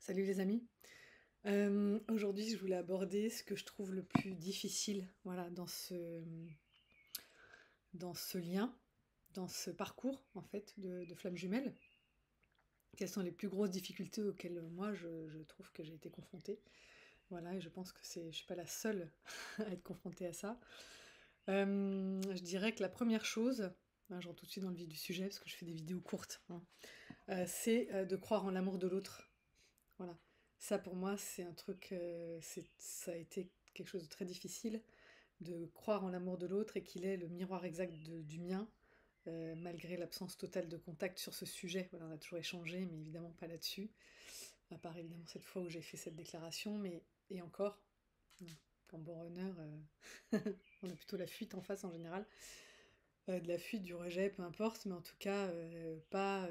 Salut les amis. Aujourd'hui, je voulais aborder ce que je trouve le plus difficile, voilà, dans ce lien, dans ce parcours en fait de flammes jumelles. Quelles sont les plus grosses difficultés auxquelles moi je trouve que j'ai été confrontée. Voilà, et je pense que je suis pas la seule à être confrontée à ça. Je dirais que la première chose, je rentre tout de suite dans le vif du sujet parce que je fais des vidéos courtes, hein, c'est de croire en l'amour de l'autre. Voilà. Ça pour moi, c'est un truc, ça a été quelque chose de très difficile, de croire en l'amour de l'autre et qu'il est le miroir exact du mien, malgré l'absence totale de contact sur ce sujet. Voilà, on a toujours échangé, mais évidemment pas là-dessus, à part évidemment cette fois où j'ai fait cette déclaration, mais et encore, non, en bon runner, on a plutôt la fuite en face en général. De la fuite, du rejet, peu importe, mais en tout cas, pas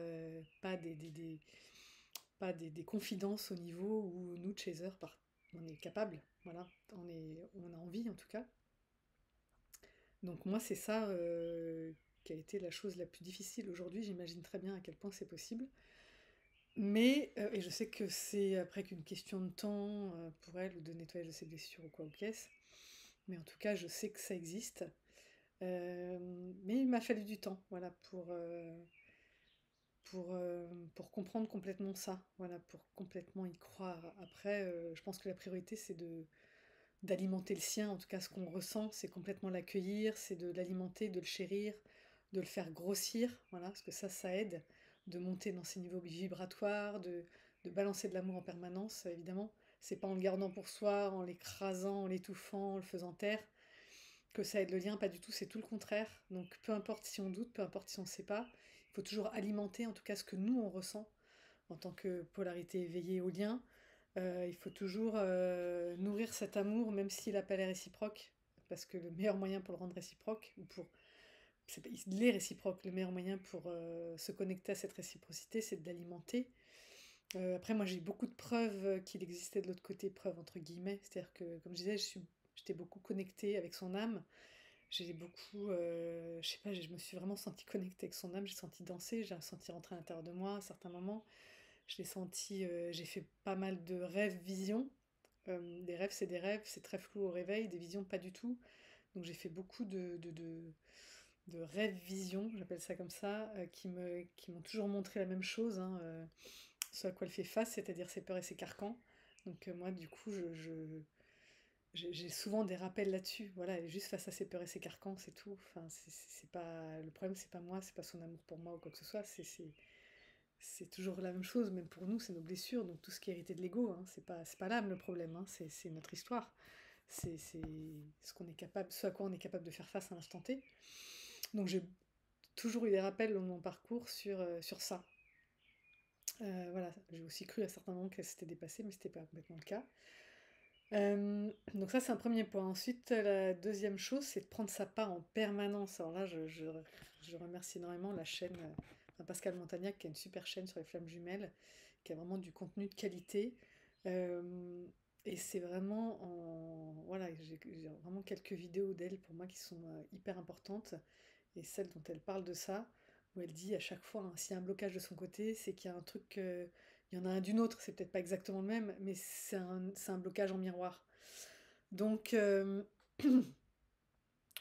des confidences au niveau où nous, Chaser, on est capable, voilà, on a envie en tout cas. Donc moi, c'est ça qui a été la chose la plus difficile aujourd'hui. J'imagine très bien à quel point c'est possible. Mais, et je sais que c'est après qu'une question de temps pour elle, ou de nettoyage de ses blessures ou quoi ou qu'est-ce. Mais en tout cas, je sais que ça existe. Mais il m'a fallu du temps, voilà, pour comprendre complètement ça, voilà, pour complètement y croire. Après, je pense que la priorité, c'est d'alimenter le sien, en tout cas ce qu'on ressent, c'est complètement l'accueillir, c'est de l'alimenter, de le chérir, de le faire grossir, voilà, parce que ça aide, de monter dans ses niveaux vibratoires, de balancer de l'amour en permanence, évidemment. C'est pas en le gardant pour soi, en l'écrasant, en l'étouffant, en le faisant taire, que ça aide le lien, pas du tout, c'est tout le contraire. Donc peu importe si on doute, peu importe si on ne sait pas, il faut toujours alimenter en tout cas ce que nous on ressent en tant que polarité éveillée au lien. Il faut toujours nourrir cet amour, même s'il n'a pas l'air réciproque, parce que le meilleur moyen pour le rendre réciproque, il est réciproque, le meilleur moyen pour se connecter à cette réciprocité, c'est de l'alimenter. Après, moi, j'ai beaucoup de preuves qu'il existait de l'autre côté, preuves entre guillemets, c'est-à-dire que, comme je disais, j'étais beaucoup connectée avec son âme. J'ai beaucoup, je sais pas, je me suis vraiment sentie connectée avec son âme, j'ai senti danser, j'ai senti rentrer à l'intérieur de moi à certains moments. Je l'ai senti, j'ai fait pas mal de rêves, visions. Des rêves, c'est des rêves, c'est très flou au réveil, des visions, pas du tout. Donc j'ai fait beaucoup de rêves, visions, j'appelle ça comme ça, qui m'ont toujours montré la même chose, hein, ce à quoi elle fait face, c'est-à-dire ses peurs et ses carcans. Donc moi, du coup, j'ai souvent des rappels là-dessus. Voilà, elle est juste face à ses peurs et ses carcans, c'est tout. Enfin, c'est pas le problème, c'est pas moi, c'est pas son amour pour moi ou quoi que ce soit. C'est toujours la même chose. Même pour nous, c'est nos blessures. Donc tout ce qui est hérité de l'ego, hein, c'est pas l'âme le problème. Hein, c'est notre histoire. C'est ce qu'on est capable, ce à quoi on est capable de faire face à l'instant T. Donc j'ai toujours eu des rappels dans mon parcours sur ça. Voilà, j'ai aussi cru à certains moments qu'elle s'était dépassée, mais c'était pas complètement le cas. Donc ça, c'est un premier point. Ensuite, la deuxième chose, c'est de prendre sa part en permanence. Alors là, je remercie énormément la chaîne enfin, Pascal Montagnac, qui a une super chaîne sur les flammes jumelles, qui a vraiment du contenu de qualité. Euh, et c'est vraiment Voilà, j'ai vraiment quelques vidéos d'elle pour moi qui sont hyper importantes. Et celle dont elle parle de ça, où elle dit à chaque fois, hein, s'il y a un blocage de son côté, c'est qu'il y a un truc, il y en a un d'une autre, c'est peut-être pas exactement le même, mais c'est un blocage en miroir. Donc,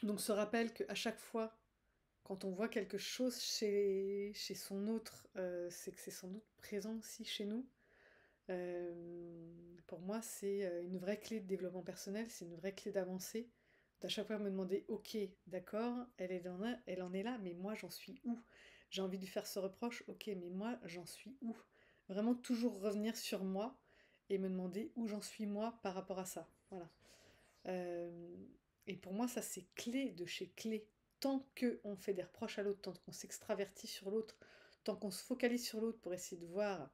donc se rappelle qu'à chaque fois, quand on voit quelque chose chez son autre, c'est que c'est sans doute présent aussi chez nous. Pour moi, c'est une vraie clé de développement personnel, c'est une vraie clé d'avancée. D'à chaque fois me demander, ok, d'accord, elle en est là, mais moi j'en suis où? J'ai envie de lui faire ce reproche, ok, mais moi j'en suis où? Vraiment toujours revenir sur moi et me demander où j'en suis moi par rapport à ça. Voilà. Euh, et pour moi, ça c'est clé de chez clé. Tant qu'on fait des reproches à l'autre, tant qu'on s'extravertit sur l'autre, tant qu'on se focalise sur l'autre pour essayer de voir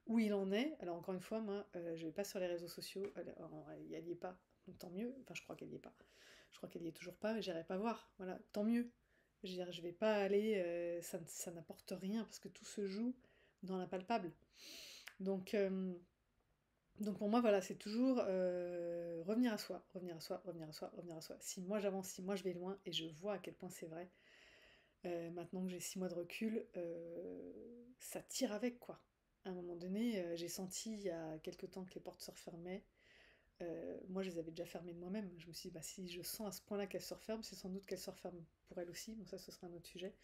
où il en est. Alors encore une fois, moi, je vais pas sur les réseaux sociaux, elle y est pas, donc tant mieux. Enfin, je crois qu'elle y est pas. Je crois qu'elle y est toujours pas, mais j'irai pas voir. Voilà, tant mieux. Je veux dire, je vais pas aller, ça n'apporte rien parce que tout se joue dans l'impalpable. Donc, donc pour moi, voilà, c'est toujours revenir à soi, revenir à soi, revenir à soi, revenir à soi. Si moi j'avance, si moi je vais loin, et je vois à quel point c'est vrai, maintenant que j'ai 6 mois de recul, ça tire avec quoi. à un moment donné, j'ai senti il y a quelque temps que les portes se refermaient. Moi, je les avais déjà fermées de moi-même. Je me suis dit, bah, si je sens à ce point-là qu'elles se referment, c'est sans doute qu'elles se referment pour elles aussi. Bon, ça, ce sera un autre sujet.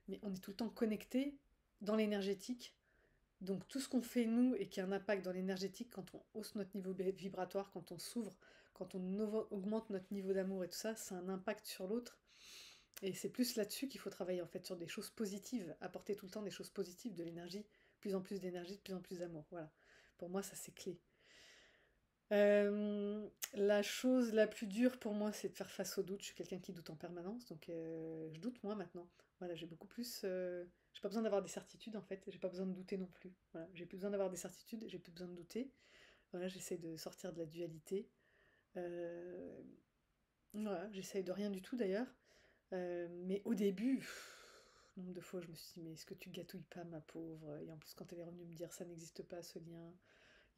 Mais on est tout le temps connecté dans l'énergétique. Donc tout ce qu'on fait nous et qui a un impact dans l'énergétique, quand on hausse notre niveau vibratoire, quand on s'ouvre, quand on augmente notre niveau d'amour et tout ça, ça a un impact sur l'autre. Et c'est plus là-dessus qu'il faut travailler en fait, sur des choses positives, apporter tout le temps des choses positives, de l'énergie, plus en plus d'énergie, de plus en plus d'amour. Voilà. Pour moi, ça c'est clé. La chose la plus dure pour moi, c'est de faire face au doute. Je suis quelqu'un qui doute en permanence, donc je doute moi maintenant. Voilà, j'ai beaucoup plus. J'ai pas besoin d'avoir des certitudes en fait. J'ai pas besoin de douter non plus. Voilà, j'ai plus besoin d'avoir des certitudes. J'ai plus besoin de douter. Voilà, j'essaie de sortir de la dualité. Euh, voilà, j'essaye de rien du tout d'ailleurs. Mais au début, nombre de fois, je me suis dit mais est-ce que tu gâtouilles pas ma pauvre? Et en plus, quand elle est revenue me dire ça n'existe pas ce lien.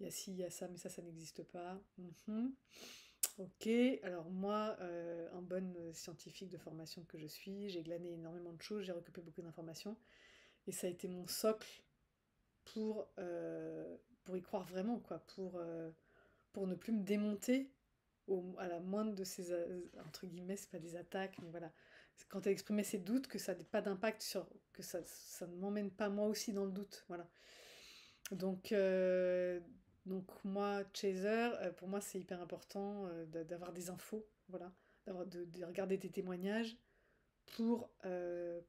Il y a ci, il y a ça, mais ça n'existe pas. Mhm. Ok, alors moi, en bonne scientifique de formation que je suis, j'ai glané énormément de choses, j'ai recoupé beaucoup d'informations, et ça a été mon socle pour y croire vraiment, quoi, pour ne plus me démonter à la moindre de ces, entre guillemets, c'est pas des attaques, mais voilà. Quand elle exprimait ses doutes, que ça n'ait pas d'impact sur, que ça ne m'emmène pas moi aussi dans le doute, voilà. Donc, euh, donc moi, Chaser, pour moi, c'est hyper important d'avoir des infos, voilà, de regarder tes témoignages pour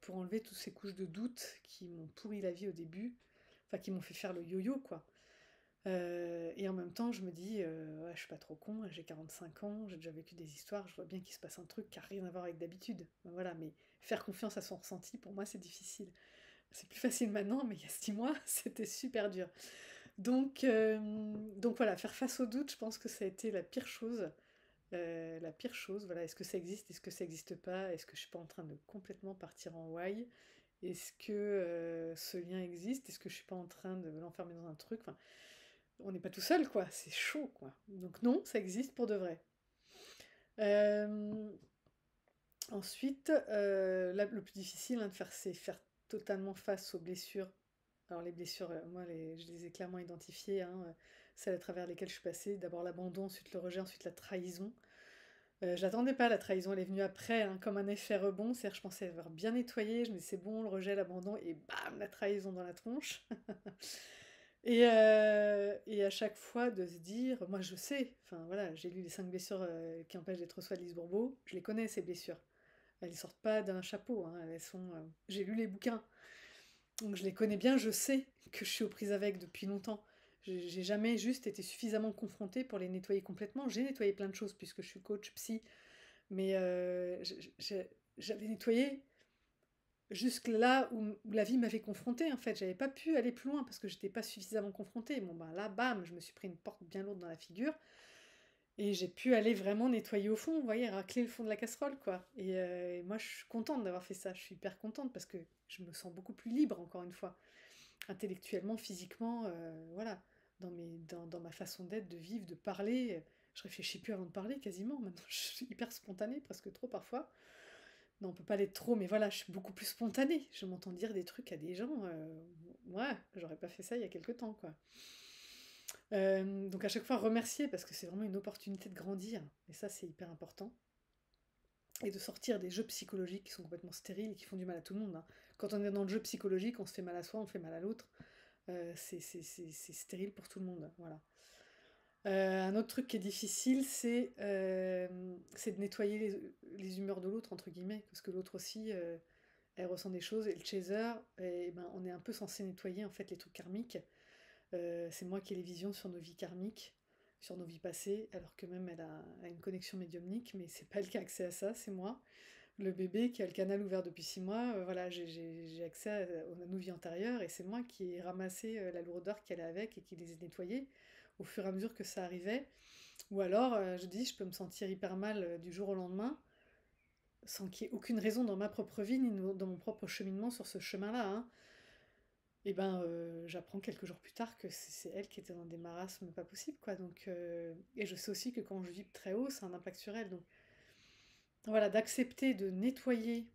enlever toutes ces couches de doute qui m'ont pourri la vie au début, enfin qui m'ont fait faire le yo-yo, quoi. Et en même temps, je me dis, ouais, je suis pas trop con, j'ai 45 ans, j'ai déjà vécu des histoires, je vois bien qu'il se passe un truc qui a rien à voir avec d'habitude. Ben voilà, mais faire confiance à son ressenti, pour moi, c'est difficile. C'est plus facile maintenant, mais il y a 6 mois, c'était super dur. Donc voilà, faire face au doute, je pense que ça a été la pire chose. La pire chose, voilà, est-ce que ça existe, est-ce que ça n'existe pas, est-ce que je suis pas en train de complètement partir en why, est-ce que ce lien existe, est-ce que je suis pas en train de l'enfermer dans un truc, enfin, on n'est pas tout seul, quoi, c'est chaud, quoi. Donc non, ça existe pour de vrai. Euh, Ensuite, là, le plus difficile hein, de faire, c'est faire totalement face aux blessures. Alors les blessures, moi, je les ai clairement identifiées, hein, celles à travers lesquelles je suis passée. D'abord l'abandon, ensuite le rejet, ensuite la trahison. Je l'attendais pas, la trahison, elle est venue après, hein, comme un effet rebond. C'est-à-dire, je pensais avoir bien nettoyé, je me disais c'est bon, le rejet, l'abandon, et bam, la trahison dans la tronche. Et à chaque fois de se dire, moi je sais, enfin voilà, j'ai lu les 5 blessures qui empêchent d'être soi de Lise Bourbeau, je les connais ces blessures. Elles sortent pas d'un chapeau, hein, elles sont. J'ai lu les bouquins, donc je les connais bien, je sais que je suis aux prises avec depuis longtemps. J'ai jamais juste été suffisamment confrontée pour les nettoyer complètement. J'ai nettoyé plein de choses puisque je suis coach psy, mais j'avais nettoyé jusque là où la vie m'avait confrontée en fait. J'avais pas pu aller plus loin parce que j'étais pas suffisamment confrontée. Bon bah là, bam, je me suis pris une porte bien lourde dans la figure et j'ai pu aller vraiment nettoyer au fond, vous voyez, racler le fond de la casserole quoi. Et moi je suis contente d'avoir fait ça. Je suis hyper contente parce que je me sens beaucoup plus libre encore une fois, intellectuellement, physiquement, voilà, dans ma façon d'être, de vivre, de parler. Je réfléchis plus avant de parler quasiment. Maintenant, je suis hyper spontanée, presque trop parfois. Non, on peut pas l'être trop, mais voilà, je suis beaucoup plus spontanée. Je m'entends dire des trucs à des gens. Ouais, j'aurais pas fait ça il y a quelque temps, quoi. Donc à chaque fois remercier parce que c'est vraiment une opportunité de grandir. Et ça, c'est hyper important. Et de sortir des jeux psychologiques qui sont complètement stériles et qui font du mal à tout le monde, hein. Quand on est dans le jeu psychologique, on se fait mal à soi, on fait mal à l'autre. C'est stérile pour tout le monde, voilà. Un autre truc qui est difficile, c'est de nettoyer les humeurs de l'autre, entre guillemets, parce que l'autre aussi, elle ressent des choses, et le chaser, eh ben, on est un peu censé nettoyer en fait les trucs karmiques. C'est moi qui ai les visions sur nos vies karmiques, sur nos vies passées, alors que même elle a une connexion médiumnique, mais c'est pas elle qui a accès à ça, c'est moi. Le bébé qui a le canal ouvert depuis 6 mois, voilà, j'ai accès à nos vies antérieures, et c'est moi qui ai ramassé la lourdeur qu'elle a avec et qui les ai nettoyées au fur et à mesure que ça arrivait. Ou alors, je dis, je peux me sentir hyper mal du jour au lendemain, sans qu'il y ait aucune raison dans ma propre vie, ni dans mon propre cheminement sur ce chemin-là, hein. Et ben, j'apprends quelques jours plus tard que c'est elle qui était dans des marasmes pas possibles, quoi. Donc, et je sais aussi que quand je vibre très haut, ça a un impact sur elle. Donc voilà, d'accepter de nettoyer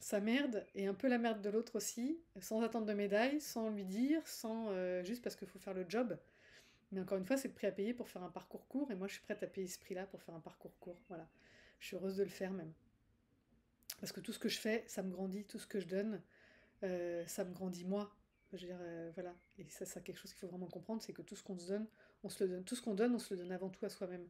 sa merde et un peu la merde de l'autre aussi, sans attendre de médaille, sans lui dire, sans juste parce qu'il faut faire le job. Mais encore une fois, c'est le prix à payer pour faire un parcours court, et moi je suis prête à payer ce prix-là pour faire un parcours court. Voilà. Je suis heureuse de le faire même. Parce que tout ce que je fais, ça me grandit, tout ce que je donne, ça me grandit moi. Je veux dire, voilà. Et ça, c'est quelque chose qu'il faut vraiment comprendre, c'est que tout ce qu'on se donne, on se le donne. Tout ce qu'on donne, on se le donne avant tout à soi-même.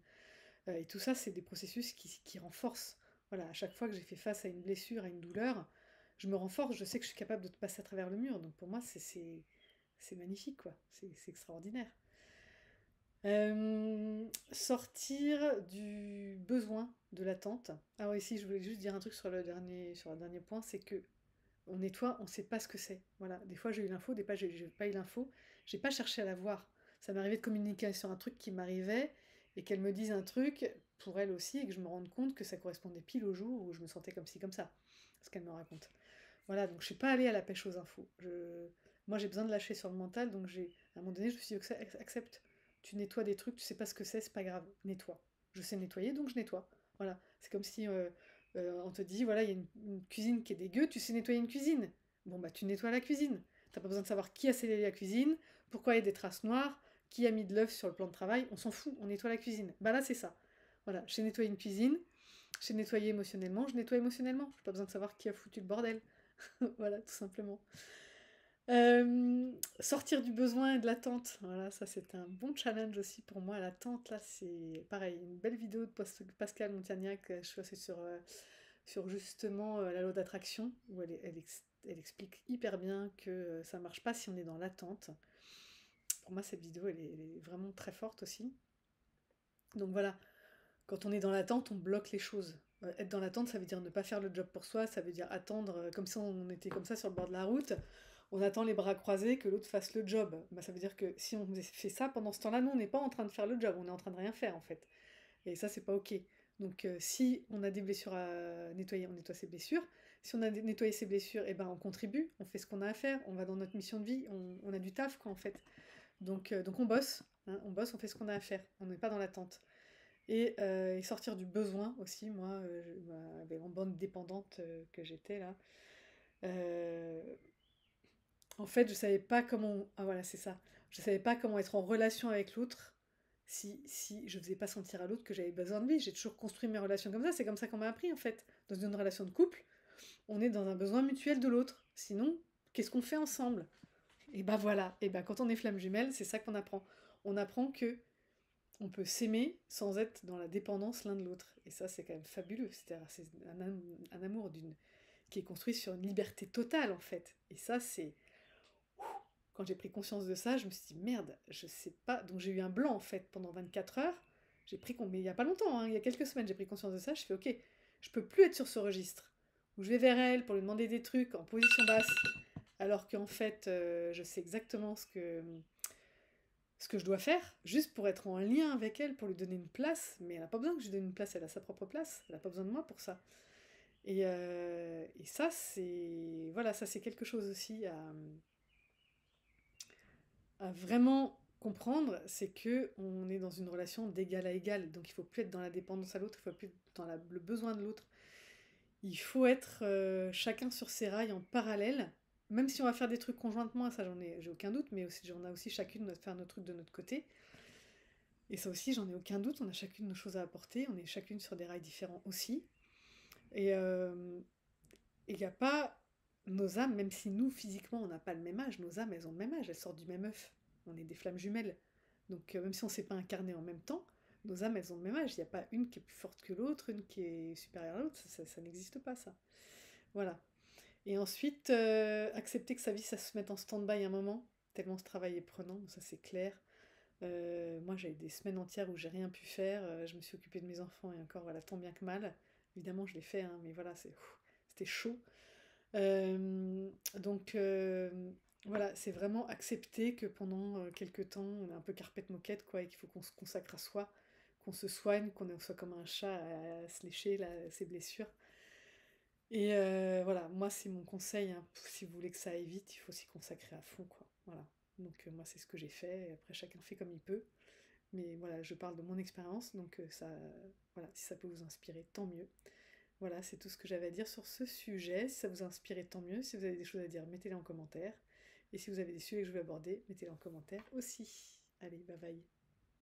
Et tout ça, c'est des processus qui renforcent. Voilà, à chaque fois que j'ai fait face à une blessure, à une douleur, je me renforce, je sais que je suis capable de passer à travers le mur. Donc pour moi, c'est magnifique, quoi. C'est extraordinaire. Sortir du besoin, de l'attente. Ah oui, si, je voulais juste dire un truc sur le dernier point, c'est que on nettoie, on sait pas ce que c'est. Voilà, des fois j'ai eu l'info, des fois j'ai pas eu l'info, j'ai pas cherché à la voir. Ça m'arrivait de communiquer sur un truc qui m'arrivait et qu'elle me dise un truc pour elle aussi et que je me rende compte que ça correspondait pile au jour où je me sentais comme ci, comme ça, ce qu'elle me raconte. Voilà, donc je suis pas allée à la pêche aux infos. Moi j'ai besoin de lâcher sur le mental, donc à un moment donné je me suis dit, accepte, tu nettoies des trucs, tu sais pas ce que c'est pas grave, nettoie. Je sais nettoyer, donc je nettoie. Voilà, c'est comme si on te dit, voilà, il y a une cuisine qui est dégueu, tu sais nettoyer une cuisine. Bon, bah tu nettoies la cuisine. T'as pas besoin de savoir qui a scellé la cuisine, pourquoi il y a des traces noires, qui a mis de l'œuf sur le plan de travail, on s'en fout, on nettoie la cuisine. Bah là, c'est ça. Voilà, j'ai nettoyé une cuisine, j'ai nettoyé émotionnellement, je nettoie émotionnellement. J'ai pas besoin de savoir qui a foutu le bordel. Voilà, tout simplement. Sortir du besoin et de l'attente. Voilà, ça c'est un bon challenge aussi pour moi. L'attente, là, c'est pareil. Une belle vidéo de Pascal Montagnac, je suis assez sur justement la loi d'attraction, où elle explique hyper bien que ça marche pas si on est dans l'attente. Pour moi, cette vidéo, elle est vraiment très forte aussi. Donc voilà, quand on est dans l'attente, on bloque les choses. Être dans l'attente, ça veut dire ne pas faire le job pour soi, ça veut dire attendre, comme si on était comme ça sur le bord de la route, on attend les bras croisés que l'autre fasse le job. Bah, ça veut dire que si on fait ça pendant ce temps-là, nous, on n'est pas en train de faire le job, on est en train de rien faire en fait. Et ça, c'est pas ok. Donc si on a des blessures à nettoyer, on nettoie ses blessures. Si on a nettoyé ses blessures, eh ben, on contribue, on fait ce qu'on a à faire, on va dans notre mission de vie, on a du taf quoi en fait. Donc on bosse, hein, on bosse, on fait ce qu'on a à faire, on n'est pas dans l'attente. Et sortir du besoin aussi, moi, en bande dépendante que j'étais là, euh, en fait, je savais pas comment. Ah voilà, c'est ça. Je savais pas comment être en relation avec l'autre si je faisais pas sentir à l'autre que j'avais besoin de lui. J'ai toujours construit mes relations comme ça, c'est comme ça qu'on m'a appris en fait. Dans une relation de couple, on est dans un besoin mutuel de l'autre. Sinon, qu'est-ce qu'on fait ensemble? Et bah voilà, et bah quand on est flamme jumelle, c'est ça qu'on apprend. On apprend que on peut s'aimer sans être dans la dépendance l'un de l'autre. Et ça, c'est quand même fabuleux. C'est un amour qui est construit sur une liberté totale, en fait. Et ça, c'est... Quand j'ai pris conscience de ça, je me suis dit, merde, je sais pas... Donc j'ai eu un blanc, en fait, pendant 24 heures. Mais il y a pas longtemps, hein, il y a quelques semaines, j'ai pris conscience de ça. Je fais, ok, je peux plus être sur ce registre. Où je vais vers elle pour lui demander des trucs en position basse, alors qu'en fait, je sais exactement ce que je dois faire, juste pour être en lien avec elle, pour lui donner une place, mais elle n'a pas besoin que je lui donne une place, elle a sa propre place, elle n'a pas besoin de moi pour ça. Et ça, c'est voilà, ça c'est quelque chose aussi à vraiment comprendre, c'est que on est dans une relation d'égal à égal, donc il faut plus être dans la dépendance à l'autre, il faut plus être dans le besoin de l'autre. Il faut être chacun sur ses rails en parallèle, même si on va faire des trucs conjointement, ça j'ai aucun doute, mais aussi, on a aussi chacune faire nos trucs de notre côté. Et ça aussi, j'en ai aucun doute, on a chacune nos choses à apporter, on est chacune sur des rails différents aussi. Et il n'y a pas nos âmes, même si nous, physiquement, on n'a pas le même âge, nos âmes, elles ont le même âge, elles sortent du même œuf. On est des flammes jumelles. Donc même si on ne s'est pas incarné en même temps, nos âmes, elles ont le même âge. Il n'y a pas une qui est plus forte que l'autre, une qui est supérieure à l'autre, ça n'existe pas, ça. Voilà. Et ensuite, accepter que sa vie, ça se mette en stand-by un moment, tellement ce travail est prenant, ça c'est clair. Moi, j'ai eu des semaines entières où j'ai rien pu faire. Je me suis occupée de mes enfants et encore, voilà, tant bien que mal. Évidemment, je l'ai fait, hein, mais voilà, c'était chaud. Donc, voilà, c'est vraiment accepter que pendant quelques temps, on est un peu carpette moquette, quoi, et qu'il faut qu'on se consacre à soi, qu'on se soigne, qu'on soit comme un chat à se lécher ses blessures. Et voilà, moi, c'est mon conseil, hein, si vous voulez que ça aille vite, il faut s'y consacrer à fond, quoi. Voilà. Donc, moi, c'est ce que j'ai fait, et après, chacun fait comme il peut. Mais voilà, je parle de mon expérience, donc voilà, si ça peut vous inspirer, tant mieux. Voilà, c'est tout ce que j'avais à dire sur ce sujet. Si ça vous a inspiré, tant mieux. Si vous avez des choses à dire, mettez-les en commentaire. Et si vous avez des sujets que je veux aborder, mettez-les en commentaire aussi. Allez, bye bye.